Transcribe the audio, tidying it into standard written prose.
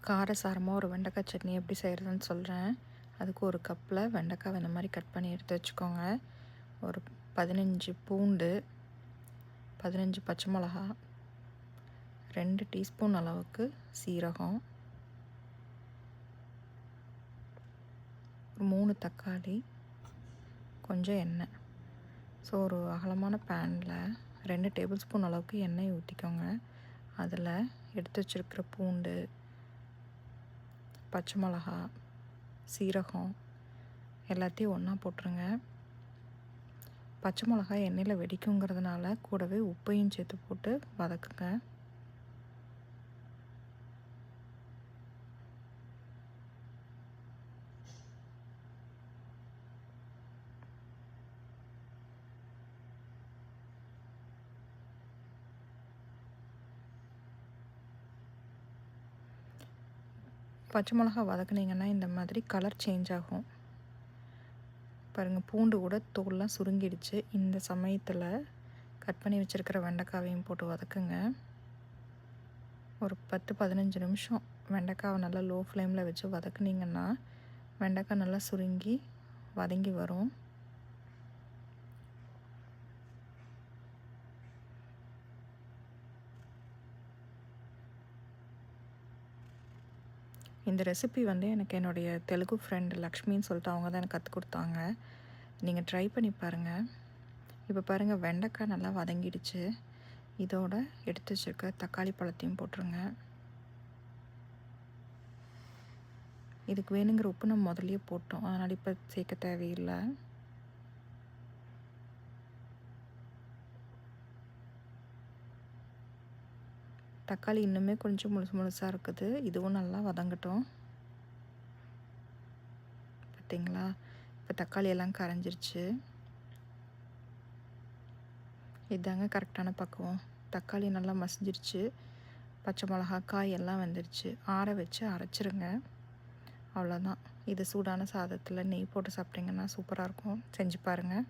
காரசாரமாக ஒரு வெண்டைக்காய் சட்னி எப்படி செய்கிறதுன்னு சொல்கிறேன். அதுக்கு ஒரு கப்பில் வெண்டைக்காய் இந்த மாதிரி கட் பண்ணி எடுத்து வச்சுக்கோங்க. ஒரு 15 பூண்டு, 15 பச்சை மிளகா, 2 டீஸ்பூன் அளவுக்கு சீரகம், ஒரு 3 தக்காளி, கொஞ்சம் எண்ணெய். ஸோ ஒரு அகலமான பேனில் 2 டேபிள் ஸ்பூன் அளவுக்கு எண்ணெய் ஊற்றிக்கோங்க. அதில் எடுத்து வச்சுருக்கிற பூண்டு, பச்சை மிளகா, சீரகம் எல்லாத்தையும் ஒன்றா போட்டுருங்க. பச்சை மிளகாய் எண்ணெயில் வெடிக்குங்கிறதுனால கூடவே உப்பையும் சேர்த்து போட்டு வதக்குங்க. பச்சை மிளகா வதக்குனிங்கன்னா இந்த மாதிரி கலர் சேஞ்ச் ஆகும். பாருங்கள், பூண்டு கூட தோல்லாம் சுருங்கிடுச்சு. இந்த சமயத்தில் கட் பண்ணி வச்சுருக்கிற வெண்டைக்காவையும் போட்டு வதக்குங்க. ஒரு 10-15 நிமிஷம் வெண்டைக்காவை நல்லா லோ ஃப்ளேமில் வச்சு வதக்குனிங்கன்னா வெண்டைக்காய் நல்லா சுருங்கி வதங்கி வரும். இந்த ரெசிபி எனக்கு என்னுடைய தெலுங்கு ஃப்ரெண்ட் லக்ஷ்மின்னு சொல்லிட்டு அவங்க தான் எனக்கு கற்றுக் கொடுத்தாங்க. நீங்கள் ட்ரை பண்ணி பாருங்கள். இப்போ பாருங்கள், வெண்டைக்காய் நல்லா வதங்கிடுச்சு. இதோட எடுத்து வச்சுருக்க தக்காளி பழத்தையும் போட்டுருங்க. இதுக்கு வேணுங்கிற உப்பு நம்ம முதல்லையே போட்டோம், அதனால் இப்போ சேர்க்க தேவையில்லை. தக்காளி இன்னுமே கொஞ்சம் முழுசாக இருக்குது. இதுவும் நல்லா வதங்கட்டும். பார்த்தீங்களா, இப்போ தக்காளி எல்லாம் கரைஞ்சிருச்சு. இதாங்க கரெக்டான பக்குவம். தக்காளி நல்லா மசிஞ்சிருச்சு. பச்சை மிளகா, காய் எல்லாம் வெந்துருச்சு. ஆற வச்சு அரைச்சிருங்க. அவ்வளோதான். இது சூடான சாதத்தில் நெய் போட்டு சாப்பிட்டிங்கன்னா சூப்பராக இருக்கும். செஞ்சு பாருங்கள்.